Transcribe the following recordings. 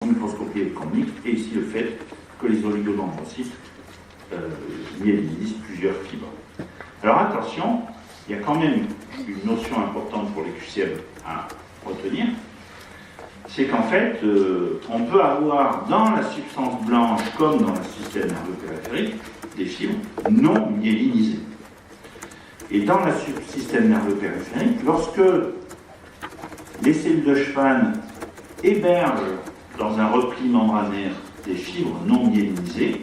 microscopie électronique, et ici le fait que les oligodendrocytes myélinisent plusieurs fibres. Alors attention, il y a quand même une notion importante pour les QCM à retenir, c'est qu'en fait, on peut avoir dans la substance blanche, comme dans le système nerveux périphérique, des fibres non myélinisées. Et dans le système nerveux périphérique, lorsque les cellules de Schwann hébergent dans un repli membranaire des fibres non myélinisées,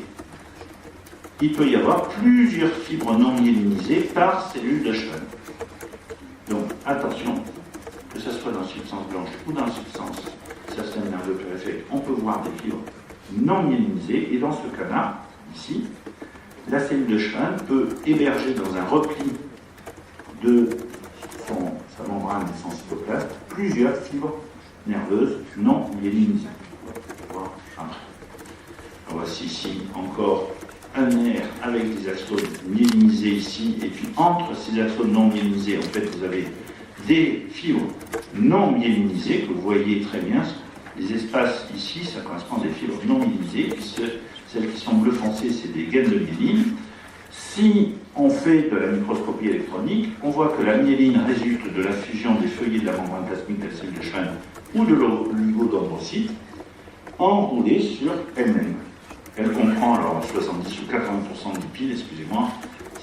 il peut y avoir plusieurs fibres non myélinisées par cellule de Schwann. Donc attention, que ce soit dans la substance blanche ou dans la substance système nerveux périphérique, on peut voir des fibres non myélinisées, et dans ce cas-là, ici, la cellule de Schwann peut héberger dans un repli de sa membrane et son cytoplasme plusieurs fibres nerveuses non myélinisées. Voici ici encore un nerf avec des axones myélinisés ici, et puis entre ces axones non myélinisés, en fait, vous avez des fibres non myélinisées, que vous voyez très bien. Les espaces ici, ça correspond à des fibres non myélinisées, puis celles qui sont bleu foncé, c'est des gaines de myéline. Si on fait de la microscopie électronique, on voit que la myéline résulte de la fusion des feuillets de la membrane plasmique de la cellule de Schwann ou de l'oligodendrocyte enroulée sur elle-même. Elle comprend alors 70 ou 80% de lipides, excusez-moi,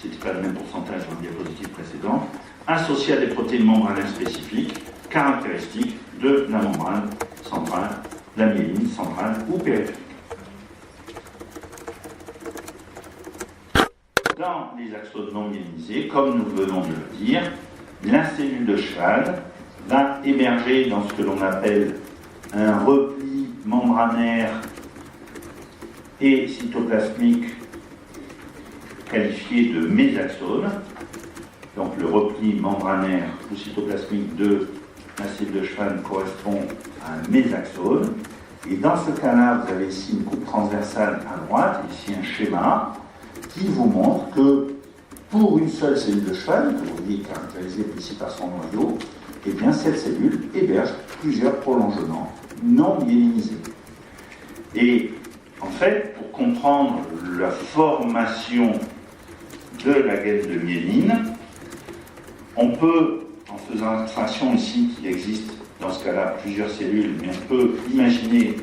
c'était pas le même pourcentage dans la diapositive précédente, associé à des protéines membranaires spécifiques, caractéristiques de la membrane centrale, la myéline centrale ou périphérique. Dans les axones non myélinisés, comme nous venons de le dire, la cellule de Schwann va héberger dans ce que l'on appelle un repli membranaire et cytoplasmique qualifié de mésaxone. Donc le repli membranaire ou cytoplasmique de la cellule de Schwann correspond à un mésaxone. Et dans ce cas-là, vous avez ici une coupe transversale à droite, ici un schéma qui vous montre que pour une seule cellule de Schwann, que vous voyez caractérisée ici par son noyau, eh bien cette cellule héberge plusieurs prolongements non myélinisés. Et en fait, pour comprendre la formation de la gaine de myéline, on peut, en faisant abstraction ici qu'il existe dans ce cas-là plusieurs cellules, mais on peut imaginer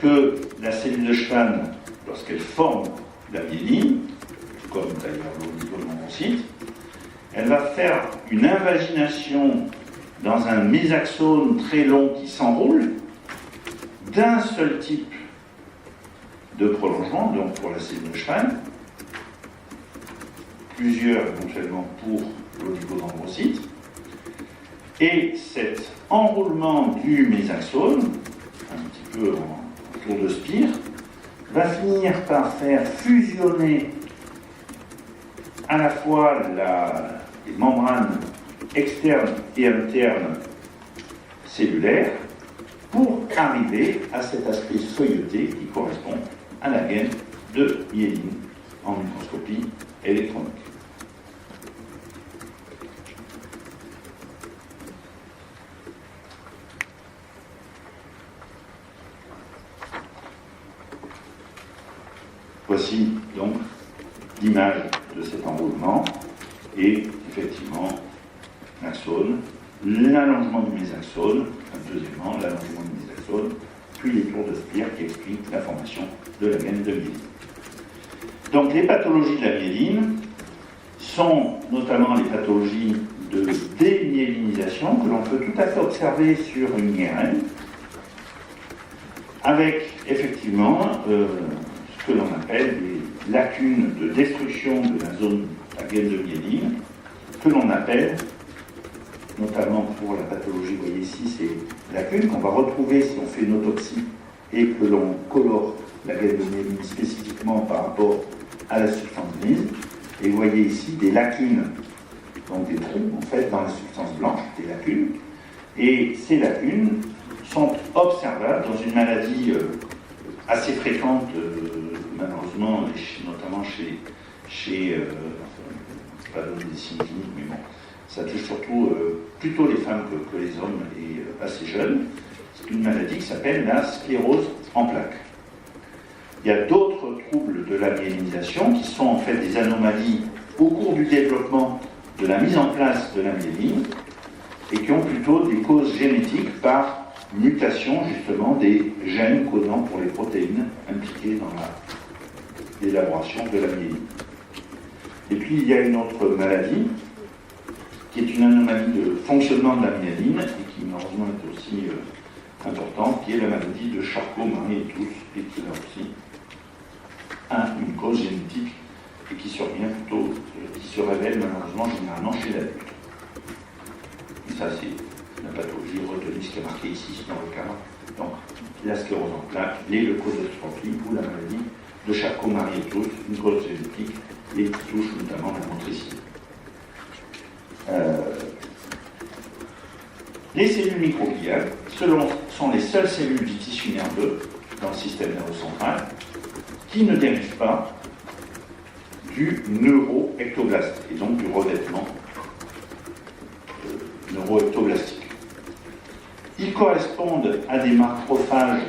que la cellule de Schwann, lorsqu'elle forme la myéline, comme d'ailleurs l'oligodendrocyte, elle va faire une invagination dans un mésaxone très long qui s'enroule d'un seul type de prolongement, donc pour la cellule de Schwann, plusieurs éventuellement pour l'oligodendrocyte, et cet enroulement du mésaxone, un petit peu en tour de spire, va finir par faire fusionner à la fois les membranes externes et internes cellulaires pour arriver à cet aspect feuilleté qui correspond à la gaine de myéline en microscopie électronique. Voici donc l'image de cet enroulement et effectivement l'axone, l'allongement du mésaxone, deuxièmement l'allongement du mésaxone, puis les tours de spire qui expliquent la formation de la gaine de myéline. Donc les pathologies de la myéline sont notamment les pathologies de démyélinisation que l'on peut tout à fait observer sur une IRM, avec effectivement ce que l'on appelle des lacunes de destruction de la zone de la gaine de myéline, que l'on appelle, notamment pour la pathologie, vous voyez ici, ces lacunes qu'on va retrouver si on fait une autopsie et que l'on colore la gaine de myéline spécifiquement par rapport à la substance grise. Et vous voyez ici des lacunes, donc des trous en fait dans la substance blanche, des lacunes. Et ces lacunes sont observables dans une maladie assez fréquente, malheureusement, notamment chez pas de médecine clinique, mais bon, ça touche surtout plutôt les femmes que les hommes et assez jeunes. c'est une maladie qui s'appelle la sclérose en plaques. Il y a d'autres troubles de la myélinisation qui sont en fait des anomalies au cours du développement de la mise en place de la myéline et qui ont plutôt des causes génétiques par mutation justement des gènes codants pour les protéines impliquées dans l'élaboration de la myéline. Et puis il y a une autre maladie qui est une anomalie de fonctionnement de la myéline et qui malheureusement est aussi importante, qui est la maladie de Charcot-Marie-Tooth et qui là aussi a une cause génétique et qui survient plutôt, qui se révèle malheureusement généralement chez l'adulte. Et ça c'est la pathologie, retenue ce qui est marqué ici dans le cadre. Donc la sclérose en plaques, les leucodystrophie ou la maladie de Charcot-Marie-Tooth, une cause génétique et qui touche notamment la motricité. Les cellules microgliales sont les seules cellules du tissu nerveux dans le système nerveux central qui ne dérivent pas du neuroectoblaste et donc du revêtement neuroectoblastique. Ils correspondent à des macrophages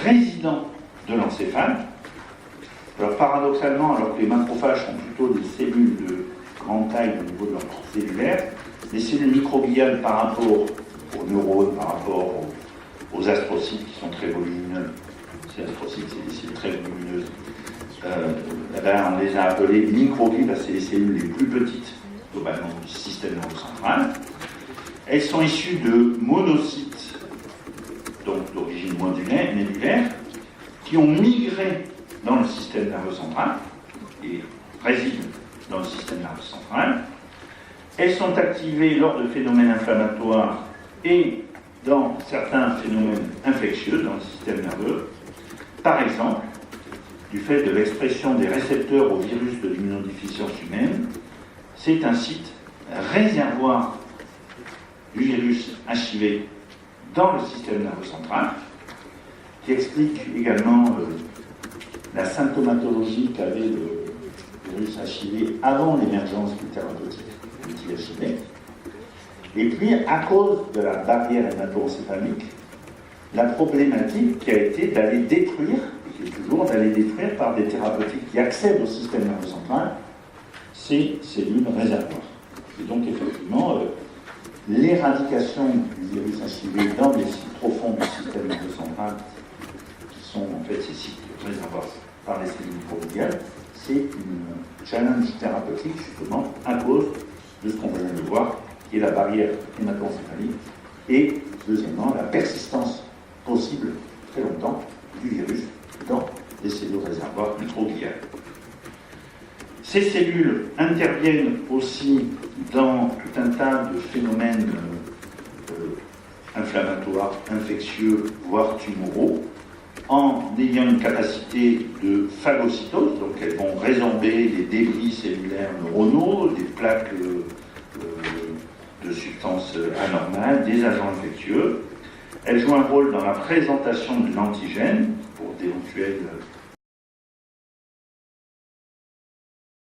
résidents de l'encéphale. Alors paradoxalement, alors que les macrophages sont plutôt des cellules de grande taille au niveau de leur corps cellulaire, les cellules microgliales par rapport aux neurones, par rapport aux astrocytes qui sont très volumineux, ces astrocytes c'est des cellules très volumineuses, on les a appelées microgliales, c'est les cellules les plus petites globalement du système nerveux central. Elles sont issues de monocytes, donc d'origine nébulaire, qui ont migré dans le système nerveux central et résident dans le système nerveux central. Elles sont activées lors de phénomènes inflammatoires et dans certains phénomènes infectieux dans le système nerveux. Par exemple, du fait de l'expression des récepteurs au virus de l'immunodéficience humaine, c'est un site réservoir du virus HIV dans le système nerveux central, qui explique également la symptomatologie qu'avait le virus HIV avant l'émergence du thérapeutique anti-HIV. Et puis, à cause de la barrière hémato-encéphalique, la problématique qui a été d'aller détruire, et qui est toujours d'aller détruire par des thérapeutiques qui accèdent au système nerveux central, ces cellules réservoirs. Et donc, effectivement, l'éradication du virus HIV dans des sites profonds du système nerveux central, qui sont en fait ces sites réservoirs par les cellules microgliales, c'est une challenge thérapeutique justement à cause de ce qu'on vient de voir, qui est la barrière hémato-encéphalique, et deuxièmement la persistance possible très longtemps du virus dans les cellules réservoirs microgliales. Ces cellules interviennent aussi dans tout un tas de phénomènes inflammatoires, infectieux, voire tumoraux, en ayant une capacité de phagocytose, donc elles vont résorber les débris cellulaires neuronaux, des plaques de substances anormales, des agents infectieux. Elles jouent un rôle dans la présentation de l'antigène pour d'éventuelles